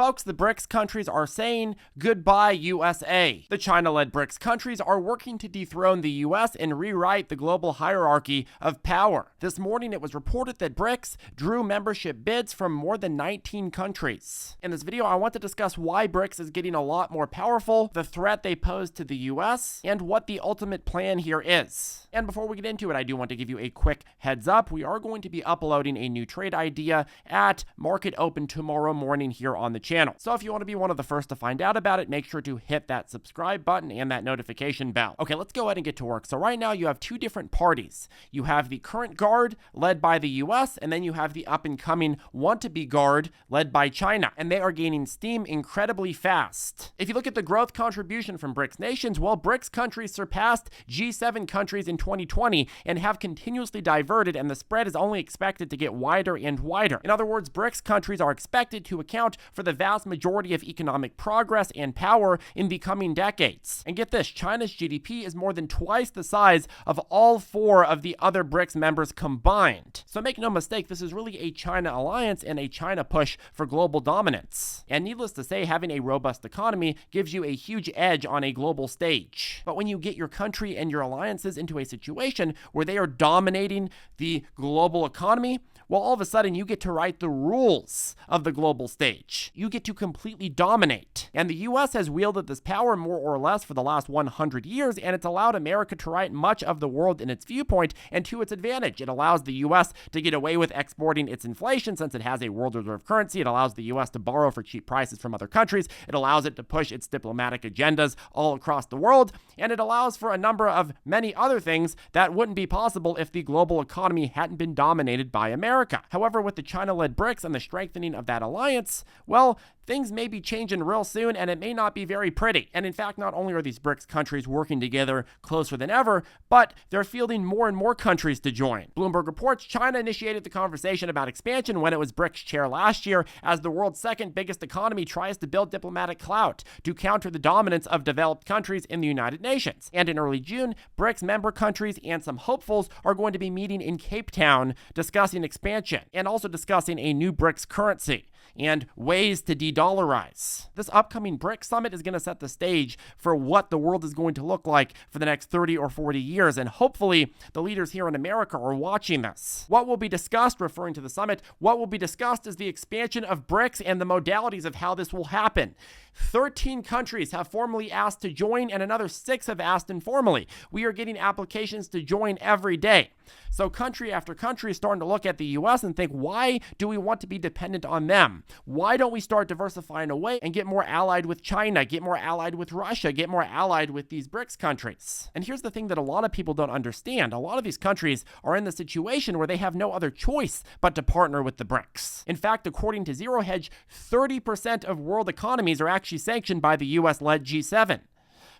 folks, the BRICS countries are saying goodbye USA. The China-led BRICS countries are working to dethrone the US and rewrite the global hierarchy of power. This morning, it was reported that BRICS drew membership bids from more than 19 countries. In this video, I want to discuss why BRICS is getting a lot more powerful, the threat they pose to the US, and what the ultimate plan here is. And before we get into it, I do want to give you a quick heads up. We are going to be uploading a new trade idea at market open tomorrow morning here on the channel. So if you want to be one of the first to find out about it, make sure to hit that subscribe button and that notification bell. Okay, let's go ahead and get to work. So right now you have two different parties. You have the current guard led by the US, and then you have the up and coming want-to-be guard led by China, and they are gaining steam incredibly fast. If you look at the growth contribution from BRICS nations, well, BRICS countries surpassed G7 countries in 2020 and have continuously diverted, and the spread is only expected to get wider and wider. In other words, BRICS countries are expected to account for the vast majority of economic progress and power in the coming decades. And get this, China's GDP is more than twice the size of all four of the other BRICS members combined. So make no mistake, this is really a China alliance and a China push for global dominance. And needless to say, having a robust economy gives you a huge edge on a global stage. But when you get your country and your alliances into a situation where they are dominating the global economy, well, all of a sudden you get to write the rules of the global stage. You get to completely dominate. And the US has wielded this power more or less for the last 100 years, and it's allowed America to write much of the world in its viewpoint and to its advantage. It allows the US to get away with exporting its inflation since it has a world reserve currency. It allows the US to borrow for cheap prices from other countries. It allows it to push its diplomatic agendas all across the world. And it allows for a number of many other things that wouldn't be possible if the global economy hadn't been dominated by America. However, with the China-led BRICS and the strengthening of that alliance, well, things may be changing real soon, and it may not be very pretty. And in fact, not only are these BRICS countries working together closer than ever, but they're fielding more and more countries to join. Bloomberg reports China initiated the conversation about expansion when it was BRICS chair last year, as the world's second biggest economy tries to build diplomatic clout to counter the dominance of developed countries in the United Nations. And in early June, BRICS member countries and some hopefuls are going to be meeting in Cape Town discussing expansion and also discussing a new BRICS currency and ways to de-dollarize. This upcoming BRICS summit is going to set the stage for what the world is going to look like for the next 30 or 40 years, and hopefully the leaders here in America are watching this. What will be discussed, referring to the summit, what will be discussed is the expansion of BRICS and the modalities of how this will happen. 13 countries have formally asked to join, and another 6 have asked informally. We are getting applications to join every day. So country after country is starting to look at the US and think, why do we want to be dependent on them? Why don't we start diversifying away and get more allied with China, get more allied with Russia, get more allied with these BRICS countries? And here's the thing that a lot of people don't understand. A lot of these countries are in the situation where they have no other choice but to partner with the BRICS. In fact, according to Zero Hedge, 30% of world economies are actually sanctioned by the US-led G7.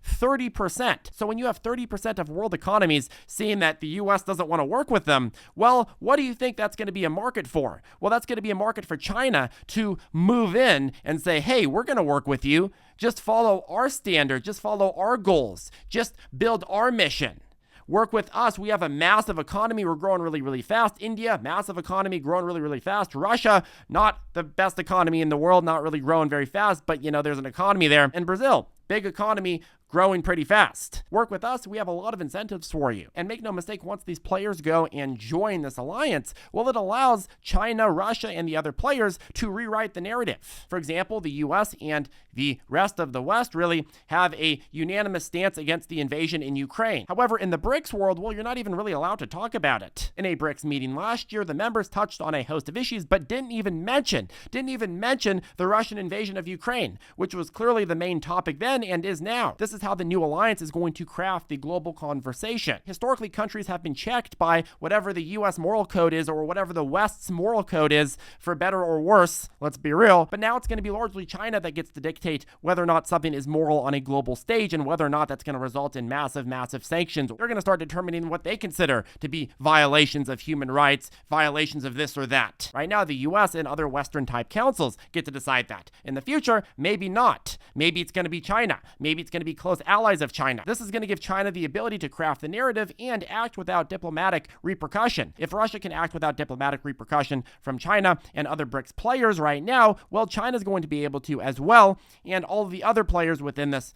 30%. So when you have 30% of world economies seeing that the US doesn't want to work with them, well, what do you think that's going to be a market for? Well, that's going to be a market for China to move in and say, hey, we're going to work with you. Just follow our standards. Just follow our goals. Just build our mission. Work with us. We have a massive economy. We're growing really, really fast. India, massive economy, growing really, really fast. Russia, not the best economy in the world, not really growing very fast, but there's an economy there. And Brazil, big economy, growing pretty fast. Work with us. We have a lot of incentives for you. And make no mistake, once these players go and join this alliance, well, it allows China, Russia, and the other players to rewrite the narrative. For example, the US and the rest of the West really have a unanimous stance against the invasion in Ukraine. However, in the BRICS world, well, you're not even really allowed to talk about it. In a BRICS meeting last year, the members touched on a host of issues, but didn't even mention the Russian invasion of Ukraine, which was clearly the main topic then and is now. This is how the new alliance is going to craft the global conversation. Historically, countries have been checked by whatever the US moral code is or whatever the West's moral code is, for better or worse, let's be real. But now it's going to be largely China that gets to dictate whether or not something is moral on a global stage and whether or not that's going to result in massive, massive sanctions. They're going to start determining what they consider to be violations of human rights, violations of this or that. Right now, the US and other Western type councils get to decide that. In the future, maybe not. Maybe it's going to be China China. Maybe it's going to be close allies of China. This is going to give China the ability to craft the narrative and act without diplomatic repercussion. If Russia can act without diplomatic repercussion from China and other BRICS players right now, well, China's going to be able to as well, and all of the other players within this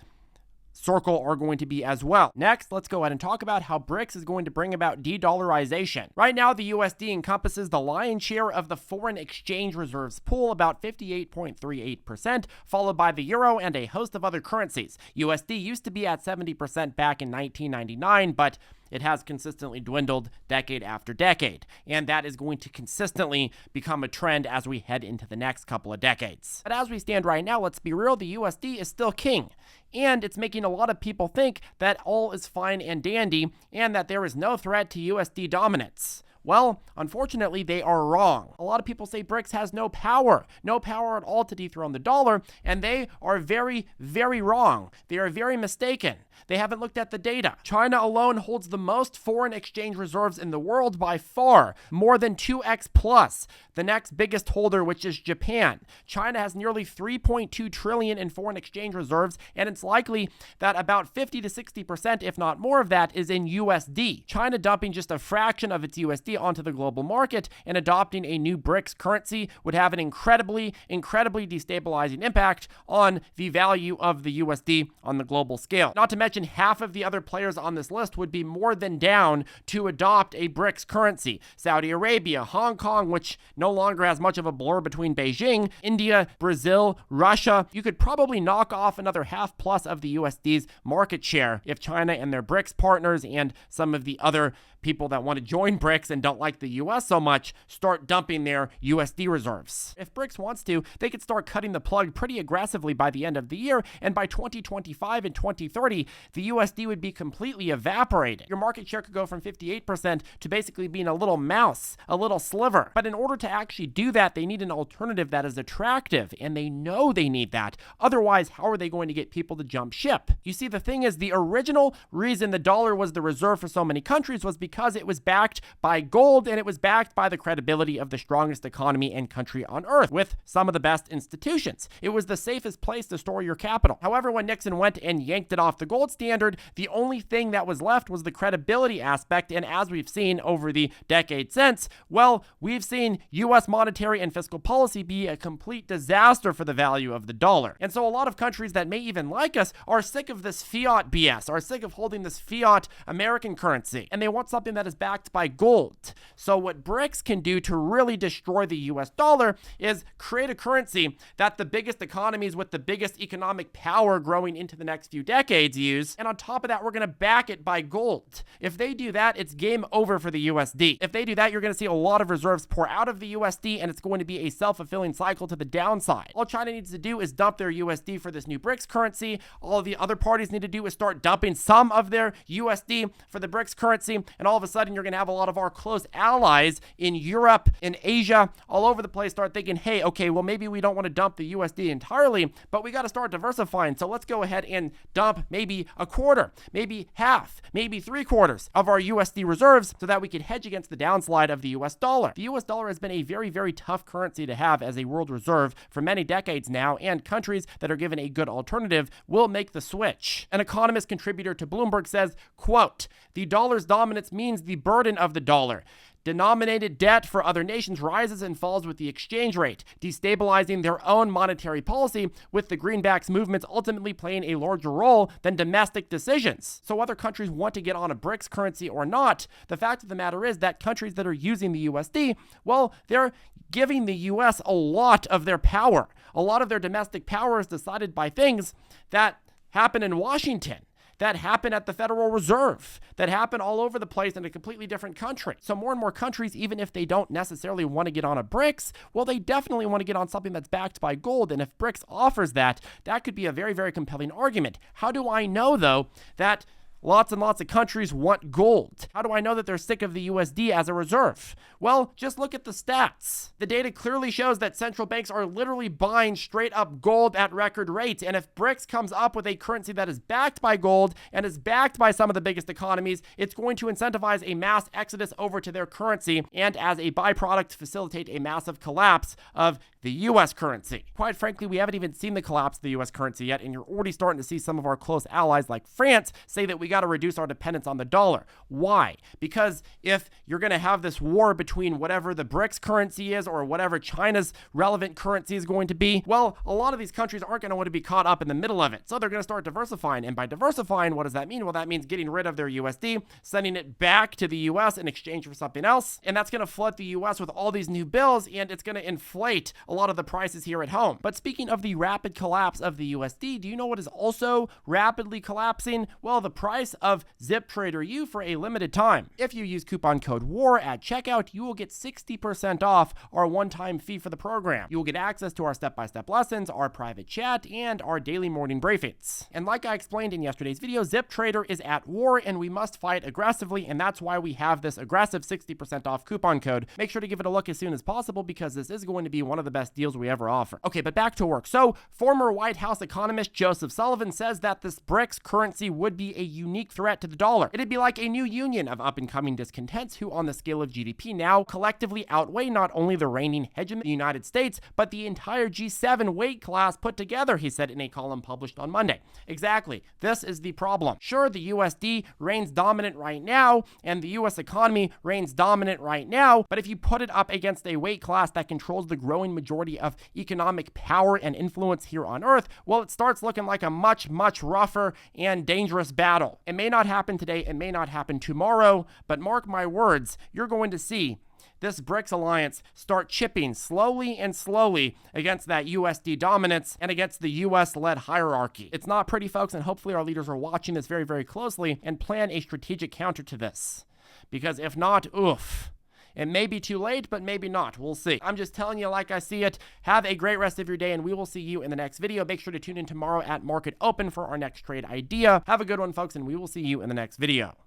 circle are going to be as well. Next, let's go ahead and talk about how BRICS is going to bring about de-dollarization. Right now, the USD encompasses the lion's share of the foreign exchange reserves pool, about 58.38%, followed by the euro and a host of other currencies. USD used to be at 70% back in 1999, but it has consistently dwindled decade after decade, and that is going to consistently become a trend as we head into the next couple of decades. But as we stand right now, let's be real, the USD is still king, and it's making a lot of people think that all is fine and dandy and that there is no threat to USD dominance. Well, unfortunately, they are wrong. A lot of people say BRICS has no power at all to dethrone the dollar, and they are very, very wrong. They are very mistaken. They haven't looked at the data. China alone holds the most foreign exchange reserves in the world by far, more than 2x plus. The next biggest holder, which is Japan. China has nearly 3.2 trillion in foreign exchange reserves, and it's likely that about 50 to 60%, if not more of that, is in USD. China dumping just a fraction of its USD onto the global market and adopting a new BRICS currency would have an incredibly destabilizing impact on the value of the USD on the global scale. Not to mention, half of the other players on this list would be more than down to adopt a BRICS currency. Saudi Arabia, Hong Kong, which no longer has much of a blur between Beijing, India, Brazil, Russia. You could probably knock off another half plus of the USD's market share if China and their BRICS partners and some of the other people that want to join BRICS and don't like the US so much start dumping their USD reserves. If BRICS wants to, they could start cutting the plug pretty aggressively by the end of the year, and by 2025 and 2030, the USD would be completely evaporated. Your market share could go from 58% to basically being a little mouse, a little sliver. But in order to actually do that, they need an alternative that is attractive, and they know they need that. Otherwise, how are they going to get people to jump ship? You see, the thing is, the original reason the dollar was the reserve for so many countries was because it was backed by gold, and it was backed by the credibility of the strongest economy and country on earth with some of the best institutions. It was the safest place to store your capital. However, when Nixon went and yanked it off the gold standard, the only thing that was left was the credibility aspect, and as we've seen over the decade since, well, we've seen U.S. monetary and fiscal policy be a complete disaster for the value of the dollar. And so a lot of countries that may even like us are sick of this fiat BS, are sick of holding this fiat American currency, and they want something that is backed by gold. So what BRICS can do to really destroy the US dollar is create a currency that the biggest economies with the biggest economic power growing into the next few decades use, and on top of that, we're going to back it by gold. If they do that, it's game over for the USD. If they do that, you're going to see a lot of reserves pour out of the USD, and it's going to be a self-fulfilling cycle to the downside. All China needs to do is dump their USD for this new BRICS currency. All the other parties need to do is start dumping some of their USD for the BRICS currency, and all of a sudden you're going to have a lot of our close allies in Europe, in Asia, all over the place start thinking, hey, okay, well, maybe we don't want to dump the USD entirely, but we got to start diversifying. So let's go ahead and dump maybe a quarter, maybe half, maybe 3/4 of our USD reserves so that we can hedge against the downslide of the US dollar. The US dollar has been a very, very tough currency to have as a world reserve for many decades now, and countries that are given a good alternative will make the switch. An economist contributor to Bloomberg says, quote, "The dollar's dominance means the burden of the dollar. Denominated debt for other nations rises and falls with the exchange rate, destabilizing their own monetary policy, with the greenbacks movements ultimately playing a larger role than domestic decisions." So whether countries want to get on a BRICS currency or not, the fact of the matter is that countries that are using the USD, well, they're giving the US a lot of their power. A lot of their domestic power is decided by things that happen in Washington, that happen at the Federal Reserve, that happen all over the place in a completely different country. So more and more countries, even if they don't necessarily want to get on a BRICS, well, they definitely want to get on something that's backed by gold. And if BRICS offers that, that could be a very, very compelling argument. How do I know, though, that Lots and lots of countries want gold. How do I know that they're sick of the USD as a reserve? Well, just look at the stats. The data clearly shows that central banks are literally buying straight up gold at record rates. And if BRICS comes up with a currency that is backed by gold and is backed by some of the biggest economies, it's going to incentivize a mass exodus over to their currency and, as a byproduct, facilitate a massive collapse of the US currency. Quite frankly, we haven't even seen the collapse of the US currency yet, and you're already starting to see some of our close allies like France say that we got to reduce our dependence on the dollar. Why? Because if you're going to have this war between whatever the BRICS currency is or whatever China's relevant currency is going to be, well, a lot of these countries aren't going to want to be caught up in the middle of it. So they're going to start diversifying. And by diversifying, what does that mean? Well, that means getting rid of their USD, sending it back to the US in exchange for something else. And that's going to flood the US with all these new bills, and it's going to inflate a lot of the prices here at home. But speaking of the rapid collapse of the USD, do you know what is also rapidly collapsing? Well, the price of ZipTrader U for a limited time. If you use coupon code WAR at checkout, you will get 60% off our one-time fee for the program. You will get access to our step-by-step lessons, our private chat, and our daily morning briefings. And like I explained in yesterday's video, ZipTrader is at war and we must fight aggressively, and that's why we have this aggressive 60% off coupon code. Make sure to give it a look as soon as possible because this is going to be one of the best deals we ever offer. Okay, but back to work. So, former White House economist Joseph Sullivan says that this BRICS currency would be a unique threat to the dollar. It'd be like a new union of up-and-coming discontents who, on the scale of GDP now, collectively outweigh not only the reigning hegemon, the United States, but the entire G7 weight class put together, he said in a column published on Monday. Exactly. This is the problem. Sure, the USD reigns dominant right now, and the US economy reigns dominant right now, but if you put it up against a weight class that controls the growing majority of economic power and influence here on Earth, well, it starts looking like a much, much rougher and dangerous battle. It may not happen today, it may not happen tomorrow, but mark my words, you're going to see this BRICS alliance start chipping slowly and slowly against that USD dominance and against the US-led hierarchy. It's not pretty, folks, and hopefully our leaders are watching this very, very closely and plan a strategic counter to this. Because if not, oof. It may be too late, but maybe not. We'll see. I'm just telling you like I see it. Have a great rest of your day, and we will see you in the next video. Make sure to tune in tomorrow at Market Open for our next trade idea. Have a good one, folks, and we will see you in the next video.